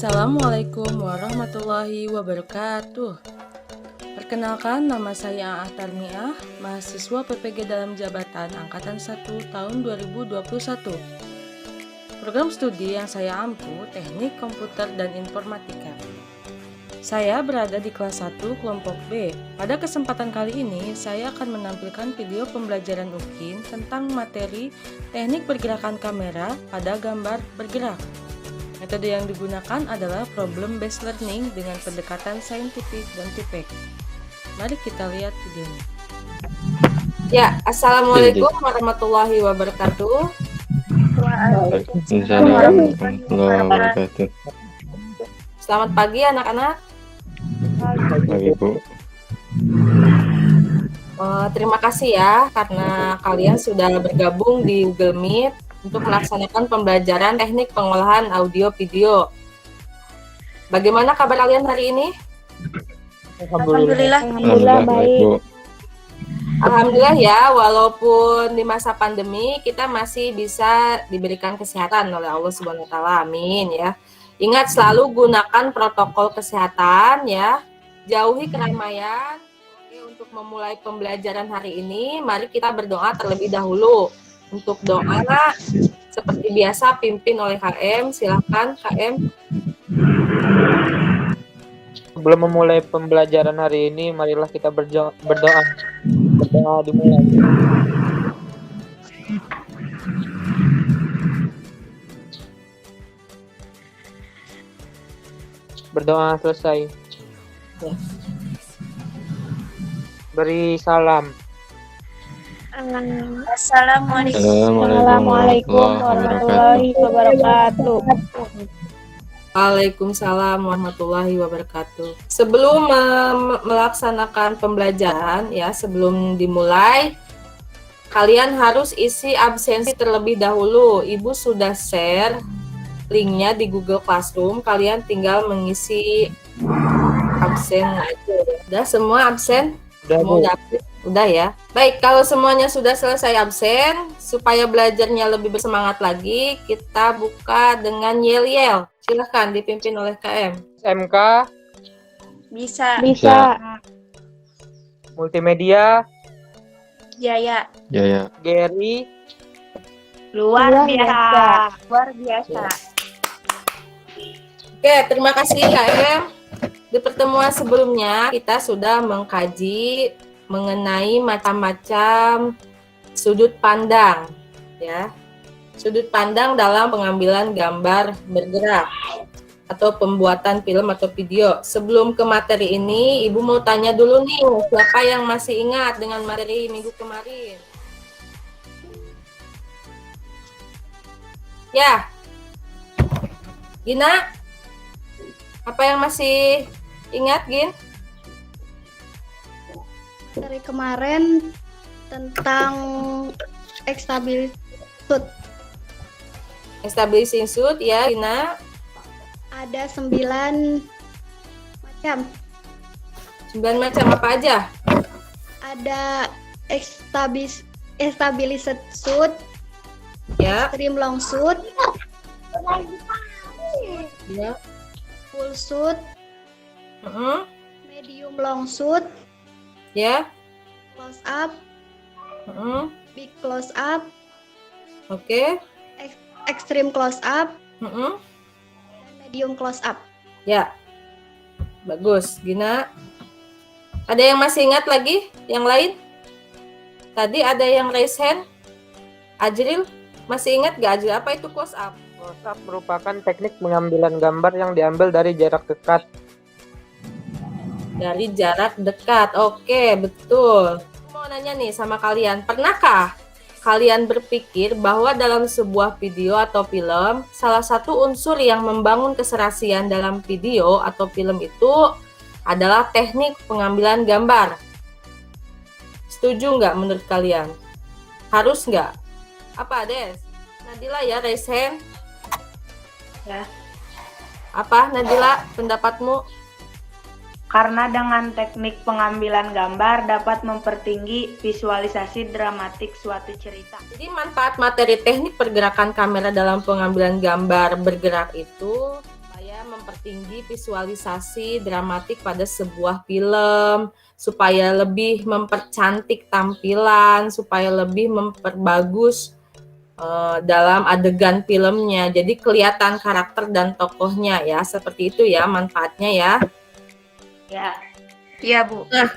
Assalamualaikum warahmatullahi wabarakatuh. Perkenalkan, nama saya Aah Tarmiah, mahasiswa PPG dalam jabatan Angkatan 1 tahun 2021. Program studi yang saya ampu Teknik Komputer dan Informatika. Saya berada di kelas 1 kelompok B. Pada kesempatan kali ini, saya akan menampilkan video pembelajaran UKIN tentang materi teknik pergerakan kamera pada gambar bergerak. Metode yang digunakan adalah problem based learning dengan pendekatan saintifik dan tipek. Mari kita lihat videonya. Ya, Assalamualaikum warahmatullahi wabarakatuh. Waalaikumsalam warahmatullahi wabarakatuh. Selamat pagi anak-anak. Pagi, Bu. Terima kasih ya karena kalian sudah bergabung di Google Meet untuk melaksanakan pembelajaran teknik pengolahan audio video. Bagaimana kabar kalian hari ini? Alhamdulillah baik, Bu. Alhamdulillah ya, walaupun di masa pandemi kita masih bisa diberikan kesehatan oleh Allah Subhanahu wa taala. Amin ya. Ingat selalu gunakan protokol kesehatan ya. Jauhi keramaian. Oke, untuk memulai pembelajaran hari ini, mari kita berdoa terlebih dahulu. Untuk doa seperti biasa pimpin oleh KM. Silakan KM. Sebelum memulai pembelajaran hari ini, marilah kita berdoa. Berdoa dimulai. Berdoa selesai. Beri salam. Assalamualaikum warahmatullahi wabarakatuh. Waalaikumsalam warahmatullahi wabarakatuh. Sebelum melaksanakan pembelajaran ya, sebelum dimulai, kalian harus isi absensi terlebih dahulu. Ibu sudah share linknya di Google Classroom. Kalian tinggal mengisi absen aja. Udah semua absen? Udah ya. Baik, kalau semuanya sudah selesai absen, supaya belajarnya lebih bersemangat lagi, kita buka dengan yel-yel. Silahkan dipimpin oleh KM. SMK, Bisa. multimedia, Jaya. Gary, Luar biasa. Oke, terima kasih KM. Di pertemuan sebelumnya kita sudah mengkaji mengenai macam-macam sudut pandang ya. Sudut pandang dalam pengambilan gambar bergerak atau pembuatan film atau video. Sebelum ke materi ini, Ibu mau tanya dulu nih, siapa yang masih ingat dengan materi minggu kemarin? Ya. Gina? Apa yang masih ingat, Gin? Dari kemarin tentang Establishing shoot ya, Gina. ada 9 macam. 9 macam apa aja? Ada established shoot, Ya. extreme long shoot, Ya. full shoot, medium long shoot, Ya. close up, big close up, Oke. extreme close up, Mm-mm. dan medium close up. Ya. Bagus, Gina. Ada yang masih ingat lagi? Yang lain? Tadi ada yang raise hand. Ajril, masih ingat gak Ajril? Apa itu close up? Close up merupakan teknik pengambilan gambar yang diambil dari jarak dekat. Dari jarak dekat. Oke, betul. Mau nanya nih sama kalian, pernahkah kalian berpikir bahwa dalam sebuah video atau film, salah satu unsur yang membangun keserasian dalam video atau film itu adalah teknik pengambilan gambar? Setuju nggak menurut kalian? Harus nggak? Apa, Des? Nadila ya, raise hand. Ya. Apa, Nadila, pendapatmu? Karena dengan teknik pengambilan gambar dapat mempertinggi visualisasi dramatik suatu cerita. Jadi manfaat materi teknik pergerakan kamera dalam pengambilan gambar bergerak itu supaya mempertinggi visualisasi dramatik pada sebuah film, supaya lebih mempercantik tampilan, supaya lebih memperbagus dalam adegan filmnya. Jadi kelihatan karakter dan tokohnya ya, seperti itu ya manfaatnya ya. Ya. Iya, Bu. Nah,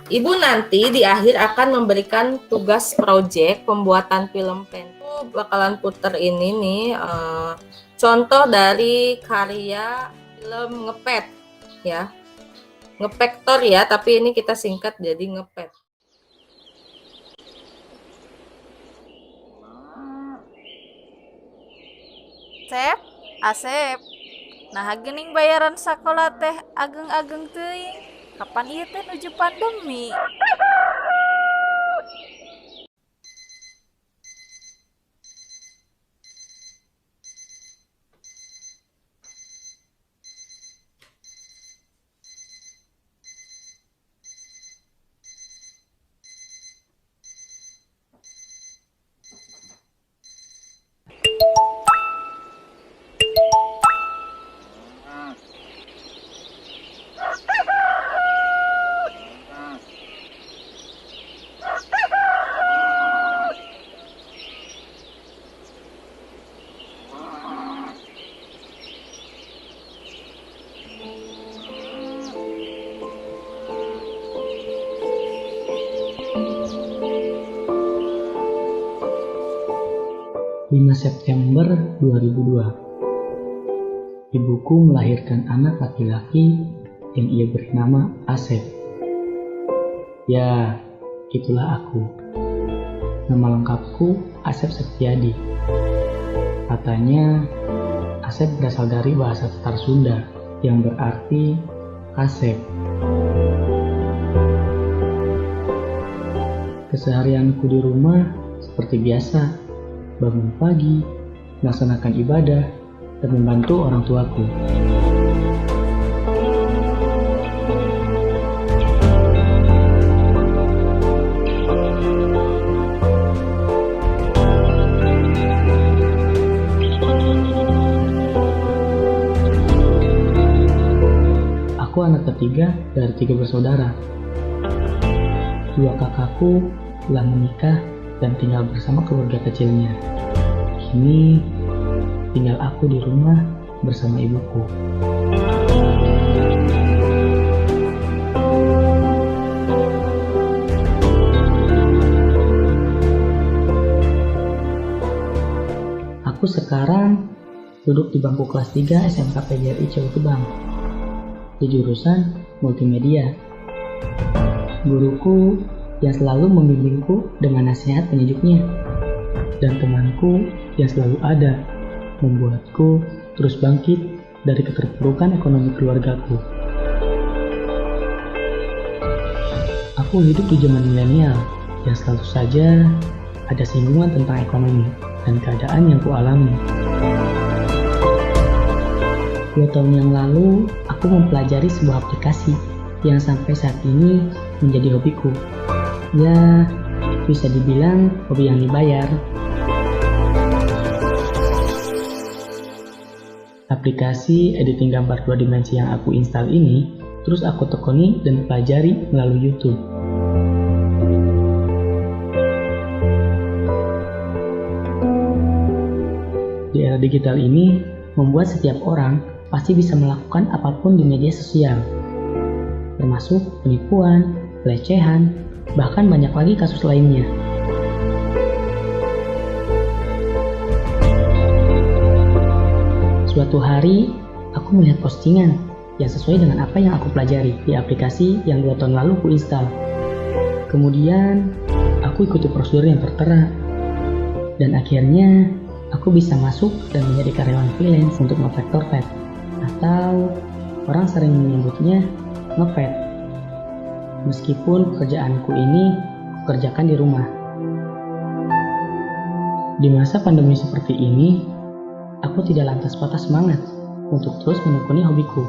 Ibu nanti di akhir akan memberikan tugas proyek pembuatan film pendek. Bakalan puter ini nih contoh dari karya film Ngepet ya. Ngepektor ya, tapi ini kita singkat jadi Ngepet. Asep, nah gening bayaran sekolah teh ageng-ageng teuing. Kapan ieu teh nuju pandemi? September 2002, ibuku melahirkan anak laki-laki yang ia beri nama Asep. Ya, itulah aku. Nama lengkapku Asep Septiadi. Katanya, Asep berasal dari bahasa Tatar Sunda yang berarti Kasep. Keseharianku di rumah seperti biasa, bangun pagi, melaksanakan ibadah, dan membantu orang tuaku. Aku anak ketiga dari 3 bersaudara. 2 kakakku telah menikah dan tinggal bersama keluarga kecilnya. Kini tinggal aku di rumah bersama ibuku. Aku sekarang duduk di bangku kelas 3 SMK PGRI Cawetubang di jurusan multimedia. Guruku yang selalu membimbingku dengan nasihat penyejuknya, dan temanku yang selalu ada membuatku terus bangkit dari keterpurukan ekonomi keluargaku. Aku hidup di zaman milenial yang selalu saja ada singgungan tentang ekonomi dan keadaan yang kualami. 2 tahun yang lalu, aku mempelajari sebuah aplikasi yang sampai saat ini menjadi hobiku. Ya, bisa dibilang hobi yang dibayar. Aplikasi editing gambar 2 dimensi yang aku install ini terus aku tekuni dan pelajari melalui YouTube. Di era digital ini membuat setiap orang pasti bisa melakukan apapun di media sosial, termasuk penipuan, pelecehan, bahkan banyak lagi kasus lainnya. Suatu hari, aku melihat postingan yang sesuai dengan apa yang aku pelajari di aplikasi yang 2 tahun lalu ku install. Kemudian, aku ikuti prosedur yang tertera. Dan akhirnya, aku bisa masuk dan menjadi karyawan freelance untuk Ngepektor Pet, atau orang sering menyebutnya ngepet. Meskipun pekerjaanku ini kukerjakan di rumah. Di masa pandemi seperti ini, aku tidak lantas patah semangat untuk terus menekuni hobiku.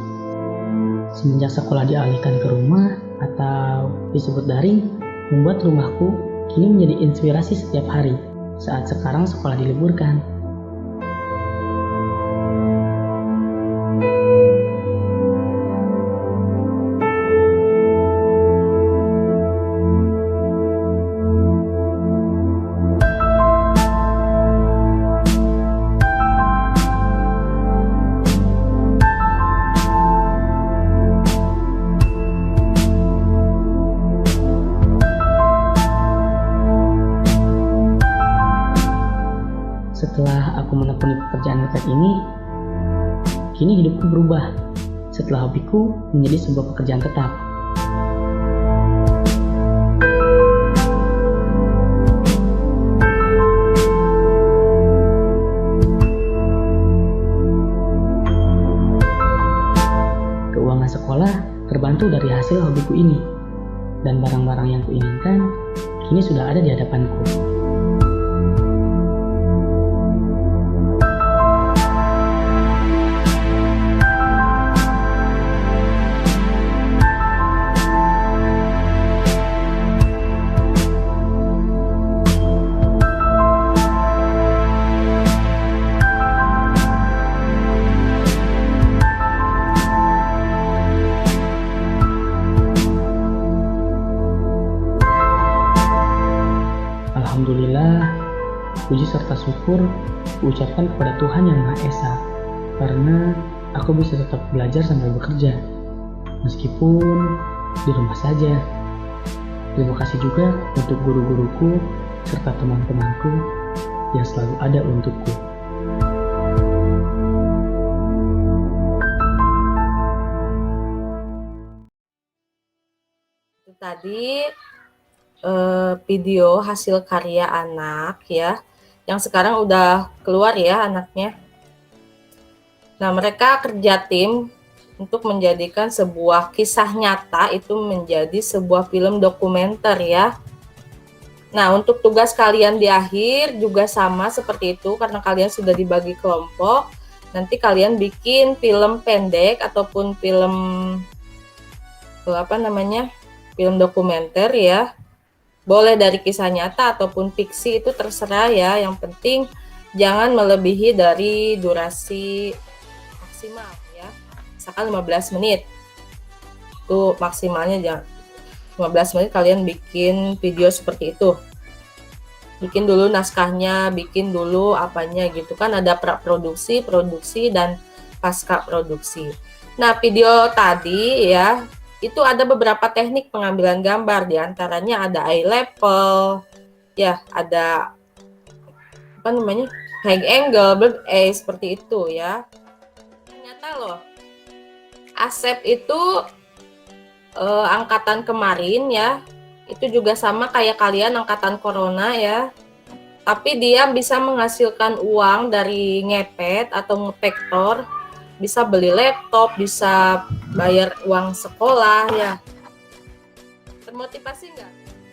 Semenjak sekolah dialihkan ke rumah atau disebut daring, membuat rumahku kini menjadi inspirasi setiap hari saat sekarang sekolah diliburkan. Setelah aku menekuni pekerjaan ngepet ini, kini hidupku berubah. Setelah hobiku menjadi sebuah pekerjaan tetap. Keuangan sekolah terbantu dari hasil hobiku ini, dan barang-barang yang kuinginkan kini sudah ada di hadapanku. Alhamdulillah, puji serta syukur kuucapkan kepada Tuhan Yang Maha Esa, karena aku bisa tetap belajar sambil bekerja, meskipun di rumah saja. Terima kasih juga untuk guru-guruku serta teman-temanku yang selalu ada untukku. Itu tadi video hasil karya anak ya, yang sekarang udah keluar ya anaknya. Nah, mereka kerja tim untuk menjadikan sebuah kisah nyata itu menjadi sebuah film dokumenter ya. Nah, untuk tugas kalian di akhir juga sama seperti itu, karena kalian sudah dibagi kelompok. Nanti kalian bikin film pendek ataupun film film dokumenter ya. Boleh dari kisah nyata ataupun fiksi, itu terserah ya. Yang penting jangan melebihi dari durasi maksimal ya. Misalkan 15 menit. Itu maksimalnya, jangan 15 menit kalian bikin video seperti itu. Bikin dulu naskahnya, bikin dulu apanya gitu kan, ada praproduksi, produksi, dan pasca produksi. Nah, video tadi ya, itu ada beberapa teknik pengambilan gambar, diantaranya ada eye level, ya ada high angle, bird eye, seperti itu ya. Ternyata loh, Asep itu angkatan kemarin ya, itu juga sama kayak kalian angkatan corona ya, tapi dia bisa menghasilkan uang dari ngepet atau ngevektor, bisa beli laptop, bisa bayar uang sekolah ya. Termotivasi nggak?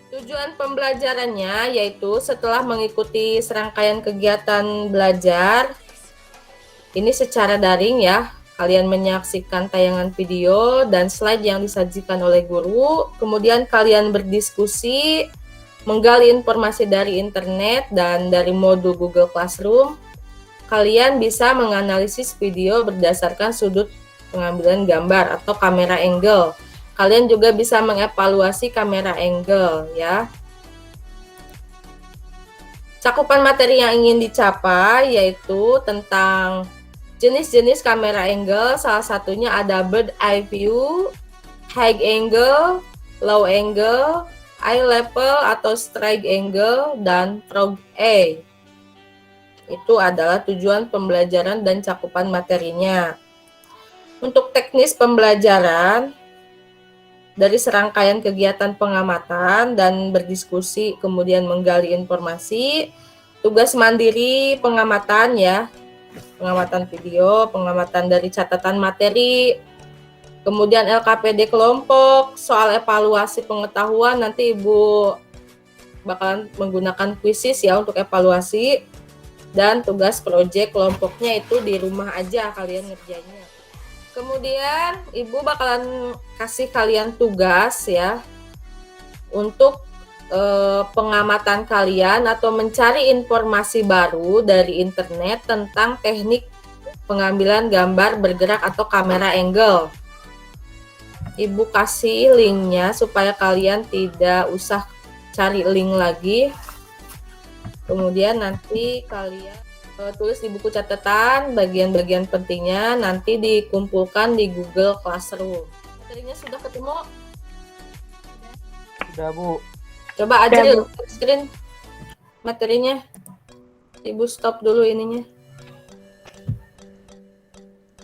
Tujuan pembelajarannya yaitu setelah mengikuti serangkaian kegiatan belajar ini secara daring ya, kalian menyaksikan tayangan video dan slide yang disajikan oleh guru, kemudian kalian berdiskusi, menggali informasi dari internet dan dari modul Google Classroom. Kalian bisa menganalisis video berdasarkan sudut pengambilan gambar atau kamera angle. Kalian juga bisa mengevaluasi kamera angle ya. Cakupan materi yang ingin dicapai yaitu tentang jenis-jenis kamera angle, salah satunya ada bird eye view, high angle, low angle, eye level atau strike angle, dan frog eye. Itu adalah tujuan pembelajaran dan cakupan materinya. Untuk teknis pembelajaran, dari serangkaian kegiatan pengamatan dan berdiskusi, kemudian menggali informasi, tugas mandiri pengamatan ya, pengamatan video, pengamatan dari catatan materi, kemudian LKPD kelompok, soal evaluasi pengetahuan, nanti Ibu bakalan menggunakan kuisis ya untuk evaluasi, dan tugas proyek kelompoknya itu di rumah aja kalian ngerjainnya. Kemudian Ibu bakalan kasih kalian tugas ya untuk pengamatan kalian atau mencari informasi baru dari internet tentang teknik pengambilan gambar bergerak atau kamera angle. Ibu kasih linknya supaya kalian tidak usah cari link lagi. Kemudian nanti kalian tulis di buku catatan bagian-bagian pentingnya, nanti dikumpulkan di Google Classroom. Materinya sudah ketemu? Sudah, Bu. Coba aja dulu screen materinya. Ibu stop dulu ininya.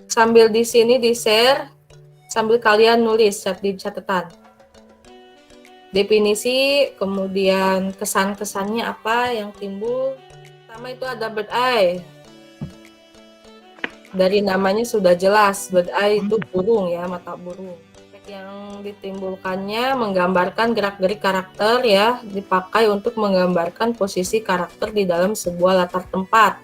Sambil di sini di-share, sambil kalian nulis di catatan. Definisi, kemudian kesan-kesannya apa yang timbul. Pertama itu ada bird eye. Dari namanya sudah jelas, bird eye itu burung ya, mata burung. Yang ditimbulkannya menggambarkan gerak-gerik karakter ya, dipakai untuk menggambarkan posisi karakter di dalam sebuah latar tempat.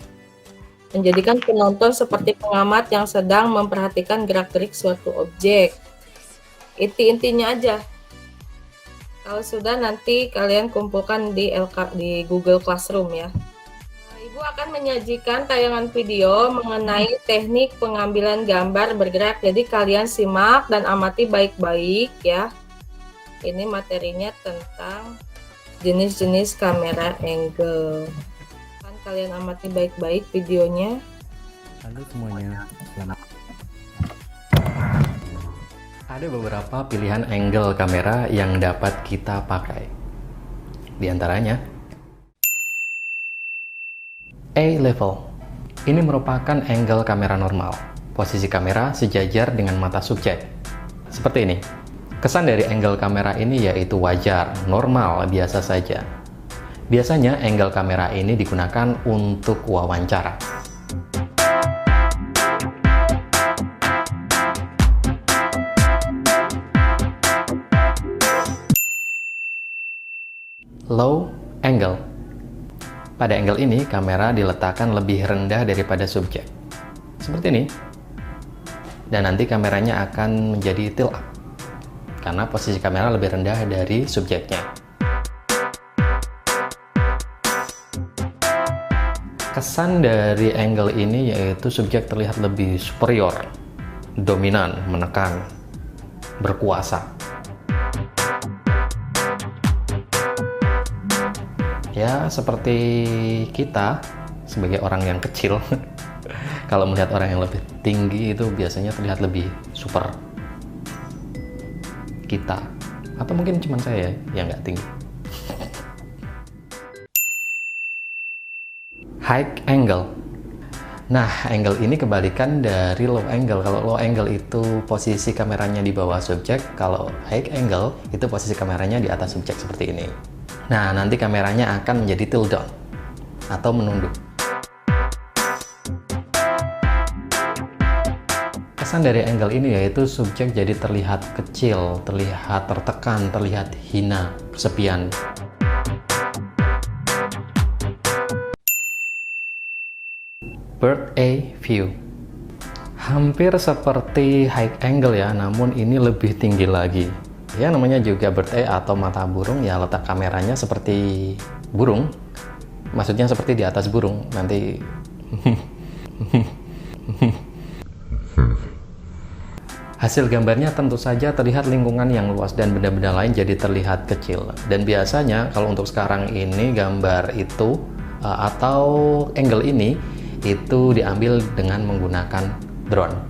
Menjadikan penonton seperti pengamat yang sedang memperhatikan gerak-gerik suatu objek. Intinya aja. Kalau sudah nanti kalian kumpulkan di Google Classroom ya. Ibu akan menyajikan tayangan video mengenai teknik pengambilan gambar bergerak. Jadi kalian simak dan amati baik-baik ya. Ini materinya tentang jenis-jenis kamera angle. Kan kalian amati baik-baik videonya. Halo semuanya, selamat. Ada beberapa pilihan angle kamera yang dapat kita pakai. Di antaranya A-level. Ini merupakan angle kamera normal. Posisi kamera sejajar dengan mata subjek. Seperti ini. Kesan dari angle kamera ini yaitu wajar, normal, biasa saja. Biasanya angle kamera ini digunakan untuk wawancara. Low angle. Pada angle ini, kamera diletakkan lebih rendah daripada subjek. Seperti ini. Dan nanti kameranya akan menjadi tilt up. Karena posisi kamera lebih rendah dari subjeknya. Kesan dari angle ini yaitu subjek terlihat lebih superior, dominan, menekan, berkuasa. Ya, seperti kita sebagai orang yang kecil, kalau melihat orang yang lebih tinggi itu biasanya terlihat lebih super kita. Atau mungkin cuma saya yang nggak tinggi. High angle. Nah, angle ini kebalikan dari low angle. Kalau low angle itu posisi kameranya di bawah subjek, kalau high angle itu posisi kameranya di atas subjek seperti ini. Nah, nanti kameranya akan menjadi tilt down atau menunduk. Kesan dari angle ini yaitu subjek jadi terlihat kecil, terlihat tertekan, terlihat hina, kesepian. Bird eye view. Hampir seperti high angle ya, namun ini lebih tinggi lagi. Ya, namanya juga bird eye atau mata burung, ya letak kameranya seperti burung. Maksudnya seperti di atas burung. Nanti hasil gambarnya tentu saja terlihat lingkungan yang luas dan benda-benda lain jadi terlihat kecil. Dan biasanya kalau untuk sekarang ini gambar itu atau angle ini itu diambil dengan menggunakan drone.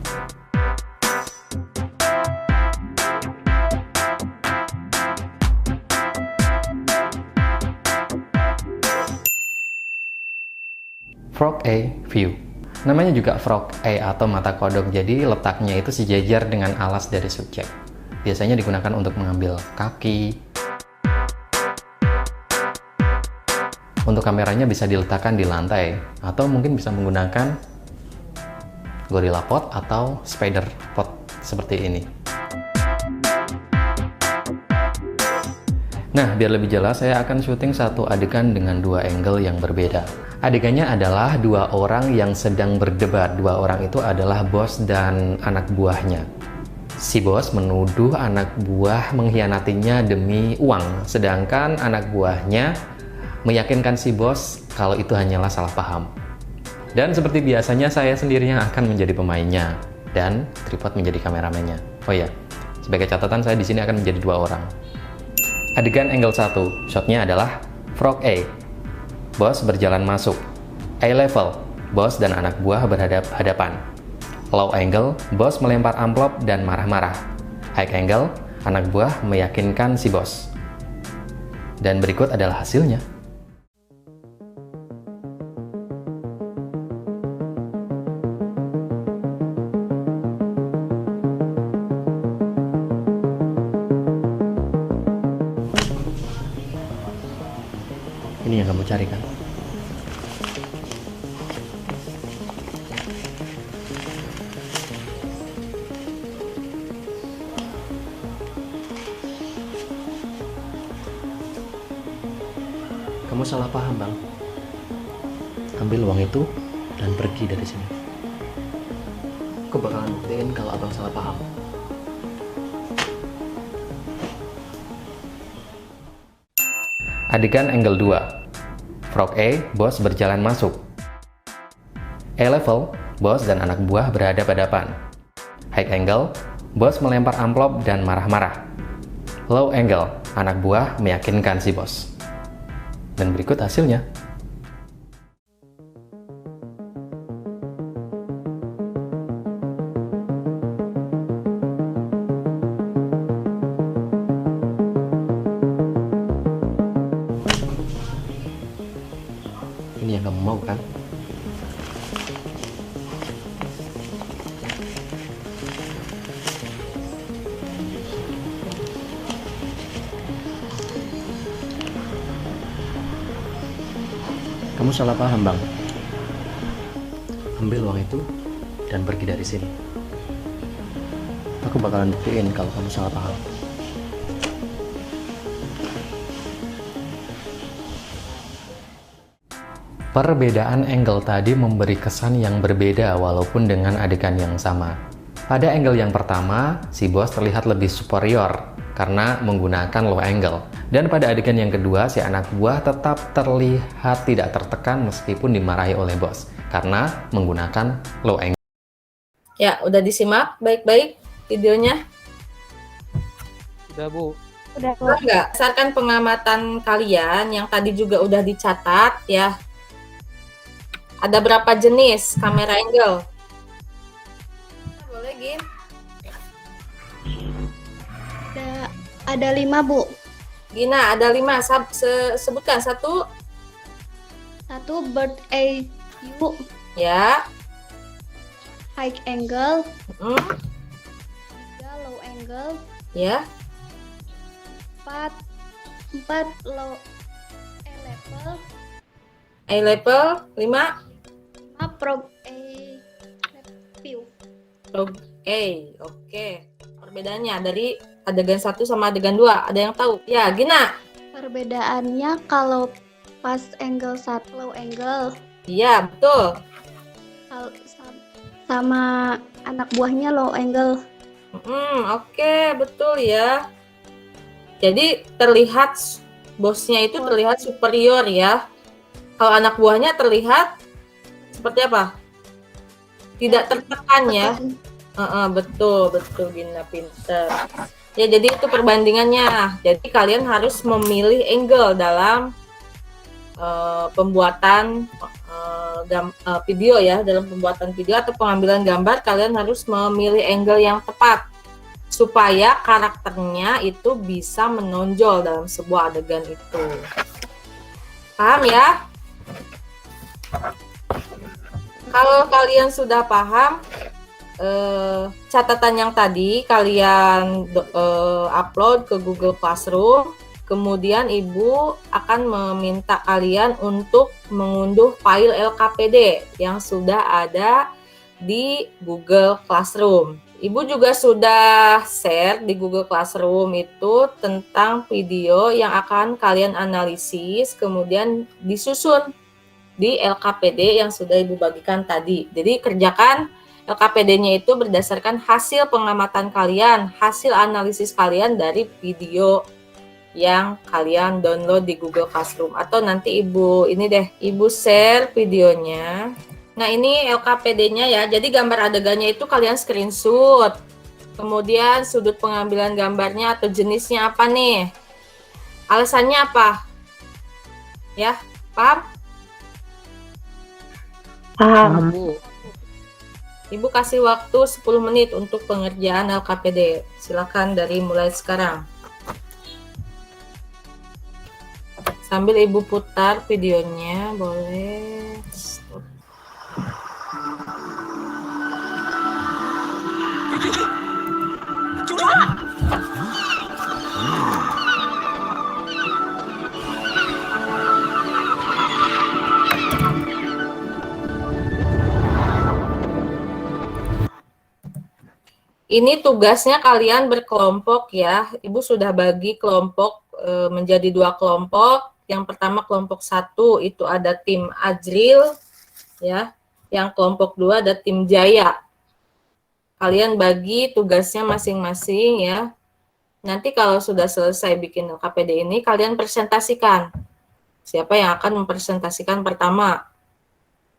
Frog eye view. Namanya juga frog eye atau mata kodok, jadi letaknya itu sejajar dengan alas dari subjek. Biasanya digunakan untuk mengambil kaki. Untuk kameranya bisa diletakkan di lantai, atau mungkin bisa menggunakan gorilla pot atau spider pot seperti ini. Nah, biar lebih jelas, saya akan syuting satu adegan dengan dua angle yang berbeda. Adegannya adalah dua orang yang sedang berdebat. Dua orang itu adalah bos dan anak buahnya. Si bos menuduh anak buah mengkhianatinya demi uang, sedangkan anak buahnya meyakinkan si bos kalau itu hanyalah salah paham. Dan seperti biasanya, saya sendiri yang akan menjadi pemainnya dan tripod menjadi kameramennya. Oh ya, sebagai catatan, saya di sini akan menjadi dua orang. Adegan angle 1, shotnya adalah frog eye. Bos berjalan masuk. Eye level, bos dan anak buah berhadap-hadapan. Low angle, bos melempar amplop dan marah-marah. High angle, anak buah meyakinkan si bos. Dan berikut adalah hasilnya. yang kamu carikan? Kamu salah paham, Bang. Ambil uang itu dan pergi dari sini. Aku bakalan buktiin kalau abang salah paham. Adegan angle 2. Frog A, bos berjalan masuk. A-level, bos dan anak buah berhadapan-hadapan. High angle, bos melempar amplop dan marah-marah. Low angle, anak buah meyakinkan si bos. Dan berikut hasilnya. Ini yang kamu mau kan? Kamu salah paham, Bang. Ambil uang itu dan pergi dari sini. Aku bakalan buktiin kalau kamu salah paham. Perbedaan angle tadi memberi kesan yang berbeda walaupun dengan adegan yang sama. Pada angle yang pertama, si bos terlihat lebih superior karena menggunakan low angle. Dan pada adegan yang kedua, si anak buah tetap terlihat tidak tertekan meskipun dimarahi oleh bos karena menggunakan low angle. Ya, udah disimak baik-baik videonya? Udah, Bu. Udah, Bu. Enggak, berdasarkan pengamatan kalian yang tadi juga udah dicatat ya. Ada berapa jenis kamera angle? Boleh, Gin? Ada 5, Bu. Gina, ada 5. Sebutkan satu. 1 bird eye view, Ya. high angle, Mm, 3 low angle, ya. 4 low level, Eye level 5. 5 frog eye view. Oke. Perbedaannya dari adegan 1 sama adegan 2. Ada yang tahu? Ya, Gina. Perbedaannya kalau pas angle 1 low angle Iya, betul. sama anak buahnya low angle. Oke, betul ya. Jadi terlihat bosnya itu terlihat superior ya. Kalau anak buahnya terlihat seperti apa? Tidak tertekan ya. Betul Gina, pinter. Ya, jadi itu perbandingannya. Jadi kalian harus memilih angle dalam pembuatan video ya. Dalam pembuatan video atau pengambilan gambar, kalian harus memilih angle yang tepat supaya karakternya itu bisa menonjol dalam sebuah adegan itu. Paham ya? Kalau kalian sudah paham, catatan yang tadi kalian upload ke Google Classroom, kemudian Ibu akan meminta kalian untuk mengunduh file LKPD yang sudah ada di Google Classroom. Ibu juga sudah share di Google Classroom itu tentang video yang akan kalian analisis, kemudian disusun di LKPD yang sudah Ibu bagikan tadi. Jadi kerjakan LKPD-nya itu berdasarkan hasil pengamatan kalian, hasil analisis kalian dari video yang kalian download di Google Classroom. Atau nanti Ibu share videonya. Nah, ini LKPD-nya ya. Jadi gambar adegannya itu kalian screenshot. Kemudian sudut pengambilan gambarnya atau jenisnya apa nih? Alasannya apa? Ya, paham? Paham, Bu. Ibu kasih waktu 10 menit untuk pengerjaan LKPD. Silakan dari mulai sekarang. Sambil Ibu putar videonya, boleh. Stop. Ini tugasnya kalian berkelompok ya. Ibu sudah bagi kelompok menjadi 2 kelompok. Yang pertama kelompok 1 itu ada tim Ajril ya. Yang kelompok 2 ada tim Jaya. Kalian bagi tugasnya masing-masing ya. Nanti kalau sudah selesai bikin LKPD ini, kalian presentasikan. Siapa yang akan mempresentasikan pertama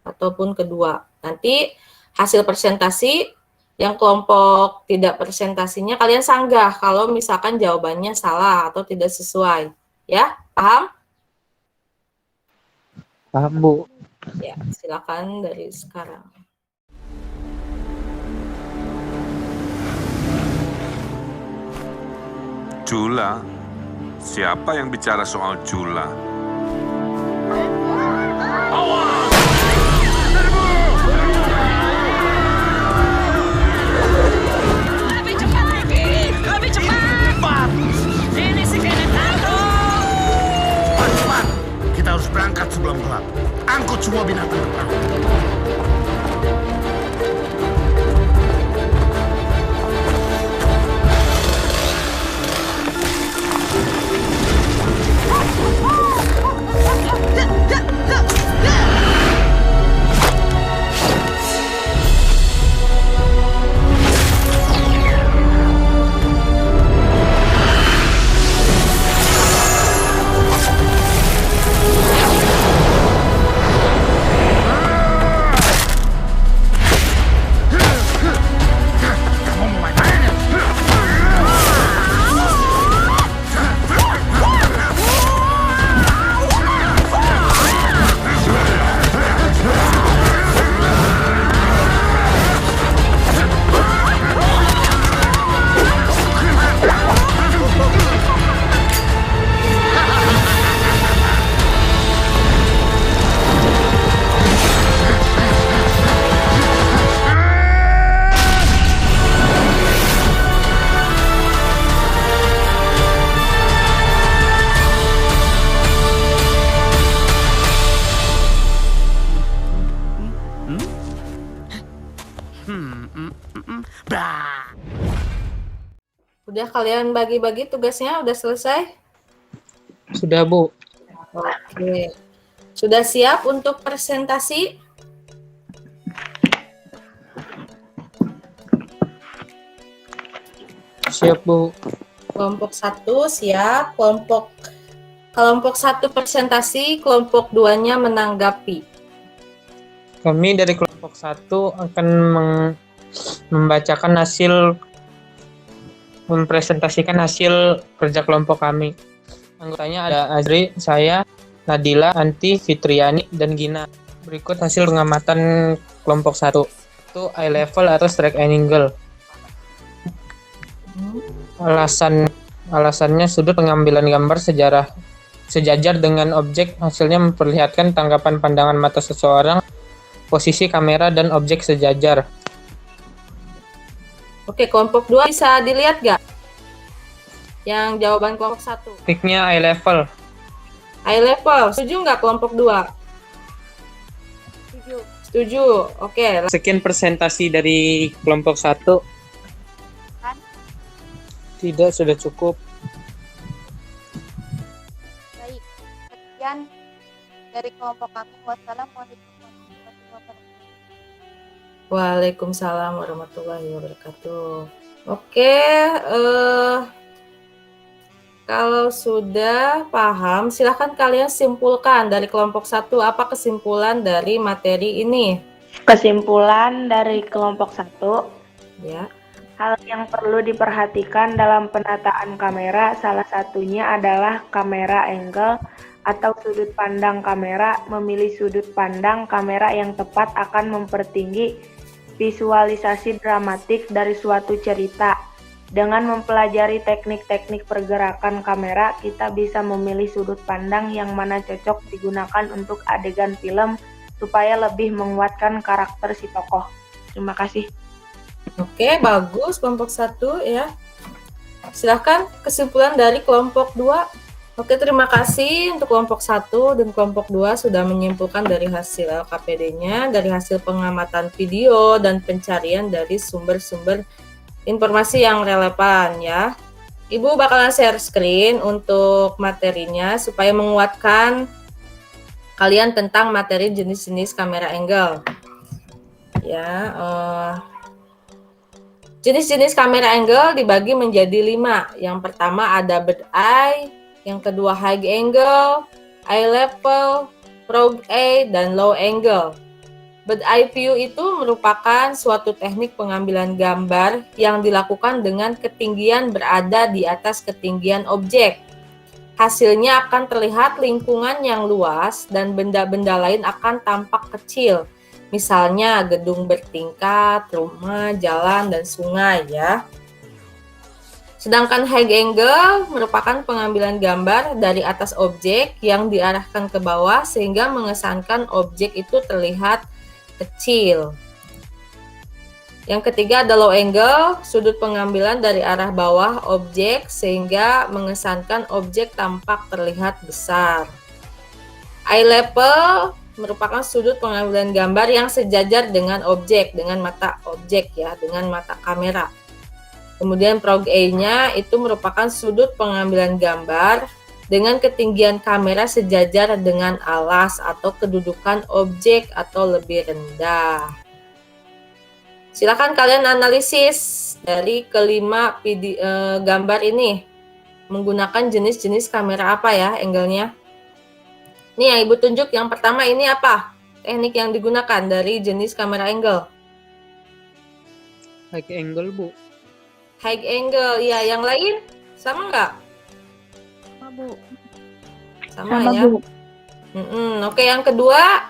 ataupun kedua. Nanti hasil presentasi yang kelompok tidak presentasinya kalian sanggah kalau misalkan jawabannya salah atau tidak sesuai. Ya, paham? Paham, Bu. Ya, silakan dari sekarang. Jula? Siapa yang bicara soal Jula? Lebih cepat, Ricky! Lebih cepat! Ini si Kenetaro! Cepat! Kita harus berangkat sebelum gelap. Angkut semua binatang ke perahu. Udah kalian bagi-bagi tugasnya? Udah selesai? Sudah, Bu. Oke. Sudah siap untuk presentasi? Siap, Bu. Kelompok 1 siap, kelompok 1 presentasi, kelompok 2-nya menanggapi. Kami dari kelompok 1 akan membacakan mempresentasikan hasil kerja kelompok kami. Anggotanya ada Azri, saya, Nadila, Anti, Fitriani, dan Gina. Berikut hasil pengamatan kelompok 1. Itu eye level atau strike angle. Alasannya sudut pengambilan gambar sejajar dengan objek, hasilnya memperlihatkan tangkapan pandangan mata seseorang, posisi kamera, dan objek sejajar. Oke, kelompok 2 bisa dilihat nggak? Yang jawaban kelompok 1. Titiknya eye level. Eye level, setuju nggak kelompok 2? Setuju. Oke. Sekian presentasi dari kelompok 1. Tidak, sudah cukup. Baik, sekian dari kelompok kami. Wassalamualaikum warahmatullahi wabarakatuh. Waalaikumsalam warahmatullahi wabarakatuh. Oke, kalau sudah paham, silahkan kalian simpulkan dari kelompok 1 apa kesimpulan dari materi ini. Kesimpulan dari kelompok 1, Ya. hal yang perlu diperhatikan dalam penataan kamera salah satunya adalah kamera angle atau sudut pandang kamera. Memilih sudut pandang kamera yang tepat akan mempertinggi visualisasi dramatik dari suatu cerita. Dengan mempelajari teknik-teknik pergerakan kamera, kita bisa memilih sudut pandang yang mana cocok digunakan untuk adegan film supaya lebih menguatkan karakter si tokoh. Terima kasih. Oke, bagus kelompok 1 ya. Silahkan kesimpulan dari kelompok 2. Oke, terima kasih untuk kelompok 1 dan kelompok 2 sudah menyimpulkan dari hasil LKPD-nya, dari hasil pengamatan video dan pencarian dari sumber-sumber informasi yang relevan ya. Ibu bakalan share screen untuk materinya supaya menguatkan kalian tentang materi jenis-jenis kamera angle. Ya, jenis-jenis kamera angle dibagi menjadi 5. Yang pertama ada bird eye, yang kedua high angle, eye level, frog eye, dan low angle. Bird eye view itu merupakan suatu teknik pengambilan gambar yang dilakukan dengan ketinggian berada di atas ketinggian objek. Hasilnya akan terlihat lingkungan yang luas dan benda-benda lain akan tampak kecil. Misalnya gedung bertingkat, rumah, jalan, dan sungai ya. Sedangkan high angle merupakan pengambilan gambar dari atas objek yang diarahkan ke bawah sehingga mengesankan objek itu terlihat kecil. Yang ketiga ada low angle, sudut pengambilan dari arah bawah objek sehingga mengesankan objek tampak terlihat besar. Eye level merupakan sudut pengambilan gambar yang sejajar dengan objek, dengan mata objek ya, dengan mata kamera. Kemudian frog eye-nya itu merupakan sudut pengambilan gambar dengan ketinggian kamera sejajar dengan alas atau kedudukan objek atau lebih rendah. Silakan kalian analisis dari kelima gambar ini menggunakan jenis-jenis kamera apa ya angle-nya. Nih yang Ibu tunjuk yang pertama ini apa? Teknik yang digunakan dari jenis kamera angle. High angle, Bu. High angle, ya. Yang lain sama nggak? Bu. Sama ya. Bu. Oke, yang kedua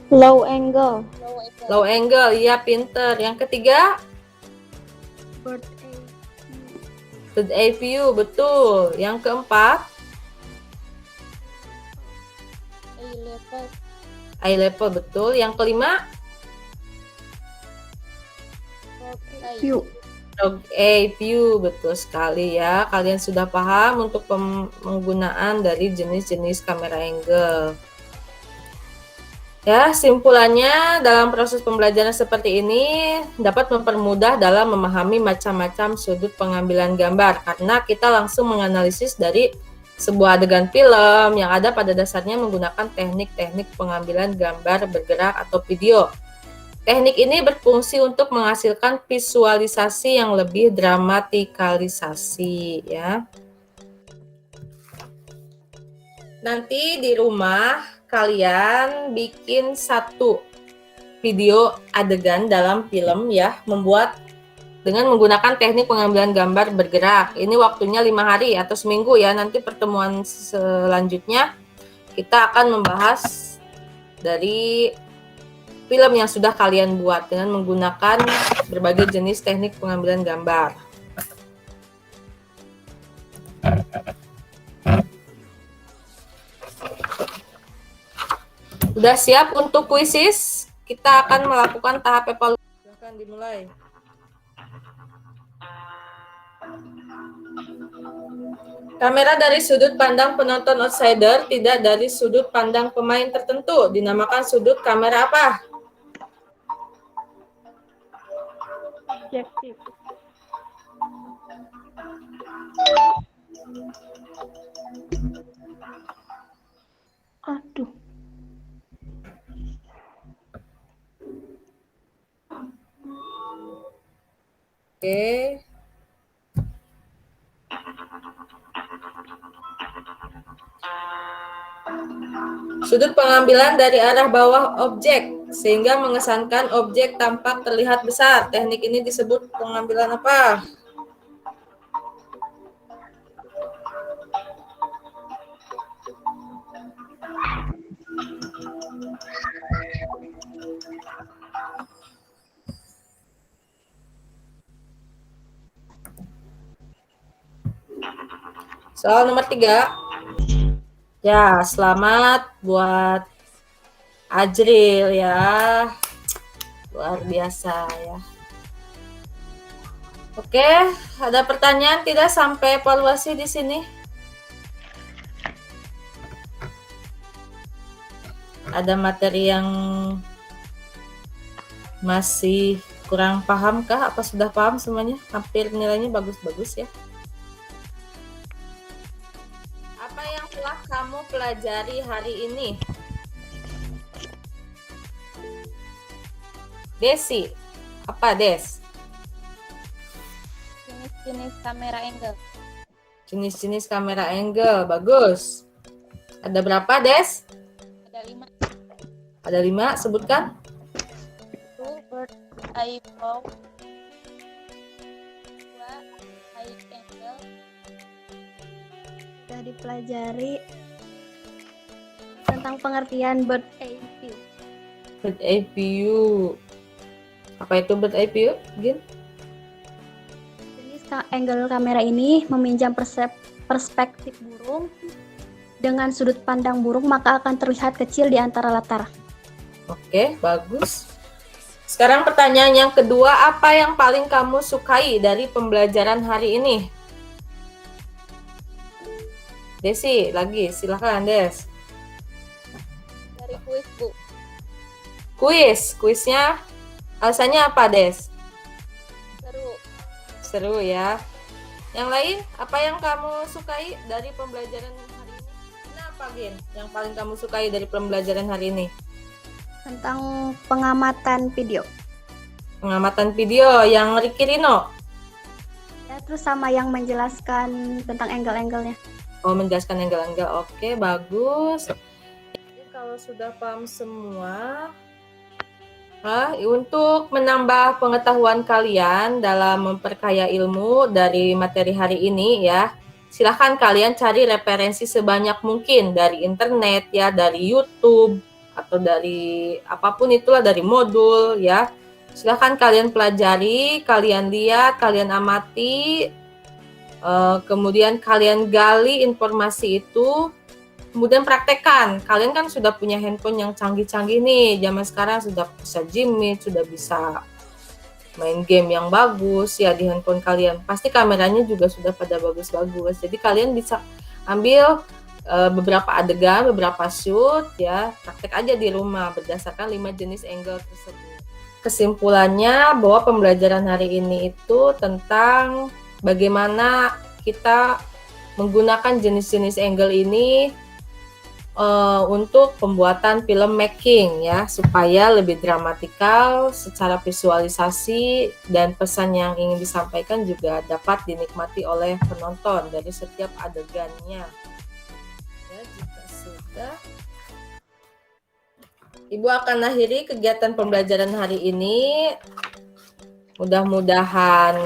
Low angle. low angle, iya pinter. Yang ketiga bird eye view, betul. Yang keempat eye level, betul. Yang kelima View. frog eye view, betul sekali ya. Kalian sudah paham untuk penggunaan dari jenis-jenis kamera angle. Ya, simpulannya dalam proses pembelajaran seperti ini dapat mempermudah dalam memahami macam-macam sudut pengambilan gambar karena kita langsung menganalisis dari sebuah adegan film yang ada pada dasarnya menggunakan teknik-teknik pengambilan gambar bergerak atau video. Teknik ini berfungsi untuk menghasilkan visualisasi yang lebih dramatikalisasi ya. Nanti di rumah kalian bikin satu video adegan dalam film ya, membuat dengan menggunakan teknik pengambilan gambar bergerak. Ini waktunya 5 hari atau seminggu ya. Nanti pertemuan selanjutnya kita akan membahas dari film yang sudah kalian buat dengan menggunakan berbagai jenis teknik pengambilan gambar. Sudah siap untuk kuisis? Kita akan melakukan tahap evaluasi. Silahkan dimulai. Kamera dari sudut pandang penonton outsider, tidak dari sudut pandang pemain tertentu. Dinamakan sudut kamera apa? Objektif. Aduh. Oke. Sudut pengambilan dari arah bawah objek sehingga mengesankan objek tampak terlihat besar. Teknik ini disebut pengambilan apa? Soal nomor 3. Ya, selamat buat Ajril ya. Luar biasa ya. Oke, ada pertanyaan tidak sampai evaluasi di sini? Ada materi yang masih kurang paham kah? Apa sudah paham semuanya? Hampir nilainya bagus-bagus ya. Apa yang telah kamu pelajari hari ini? Desi, apa Des? Jenis-jenis kamera angle. Jenis-jenis kamera angle, bagus. Ada berapa Des? Ada 5. Ada 5, sebutkan. 1 bird eye view, 2 high angle, Sudah dipelajari tentang pengertian bird eye view. Bird eye view. Apa itu bird eye view? Gin? Jenis angle kamera ini meminjam perspektif burung. Dengan sudut pandang burung maka akan terlihat kecil di antara latar. Oke, bagus. Sekarang pertanyaan yang kedua, apa yang paling kamu sukai dari pembelajaran hari ini? Desi, lagi, silakan Des. dari kuis Bu. Kuisnya alasannya apa Des? Seru. Seru ya. Yang lain, apa yang kamu sukai dari pembelajaran hari ini? Kenapa Gin? Yang paling kamu sukai dari pembelajaran hari ini? Tentang pengamatan video. Pengamatan video yang Ricky Rino. Ya, terus sama yang menjelaskan tentang angle-angle-nya. Oh, menjelaskan angle-angle. Oke, bagus. Jadi kalau sudah paham semua, untuk menambah pengetahuan kalian dalam memperkaya ilmu dari materi hari ini ya, silahkan kalian cari referensi sebanyak mungkin dari internet ya, dari YouTube atau dari apapun itulah, dari modul ya. Silahkan kalian pelajari, kalian lihat, kalian amati, kemudian kalian gali informasi itu, kemudian praktekkan. Kalian kan sudah punya handphone yang canggih-canggih nih, zaman sekarang sudah bisa Gmeet, sudah bisa main game yang bagus ya di handphone kalian. Pasti kameranya juga sudah pada bagus-bagus. Jadi kalian bisa ambil beberapa adegan, beberapa shoot ya, praktek aja di rumah berdasarkan 5 jenis angle tersebut. Kesimpulannya bahwa pembelajaran hari ini itu tentang bagaimana kita menggunakan jenis-jenis angle ini untuk pembuatan film making ya, supaya lebih dramatikal secara visualisasi dan pesan yang ingin disampaikan juga dapat dinikmati oleh penonton dari setiap adegannya. Ya, jika sudah, Ibu akan akhiri kegiatan pembelajaran hari ini. Mudah-mudahan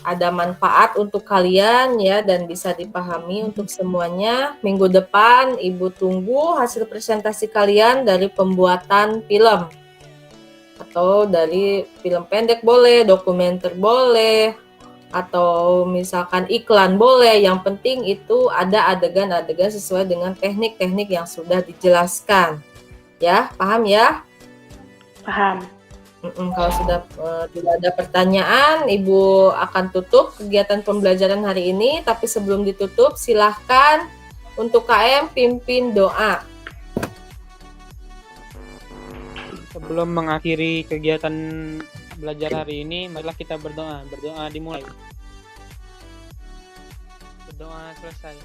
ada manfaat untuk kalian ya, dan bisa dipahami untuk semuanya. Minggu depan Ibu tunggu hasil presentasi kalian dari pembuatan film, atau dari film pendek boleh, dokumenter boleh, atau misalkan iklan boleh. Yang penting itu ada adegan-adegan sesuai dengan teknik-teknik yang sudah dijelaskan ya. Paham ya? Paham. Kalau sudah tidak ada pertanyaan, Ibu akan tutup kegiatan pembelajaran hari ini. Tapi sebelum ditutup, silahkan untuk KM pimpin doa. Sebelum mengakhiri kegiatan belajar hari ini, marilah kita berdoa. Berdoa dimulai. Berdoa selesai.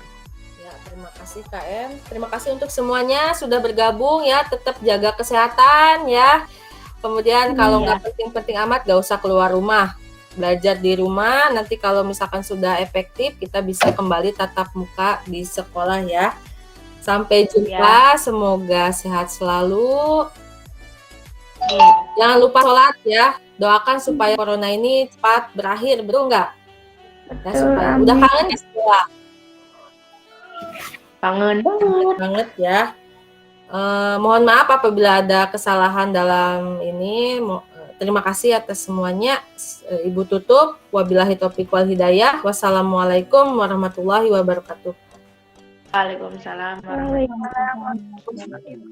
Ya, terima kasih KM. Terima kasih untuk semuanya sudah bergabung ya. Tetap jaga kesehatan ya. Kemudian kalau nggak penting-penting amat, nggak usah keluar rumah. Belajar di rumah, nanti kalau misalkan sudah efektif, kita bisa kembali tatap muka di sekolah ya. Sampai jumpa, semoga sehat selalu. Jangan lupa sholat ya. Doakan supaya corona ini cepat berakhir, betul nggak? Ya, supaya udah kangen ya sekolah. Kangen banget ya. Mohon maaf apabila ada kesalahan dalam ini. Terima kasih atas semuanya. Ibu tutup. Wabillahi taufiq wal hidayah. Wassalamualaikum warahmatullahi wabarakatuh. Waalaikumsalam warahmatullahi wabarakatuh.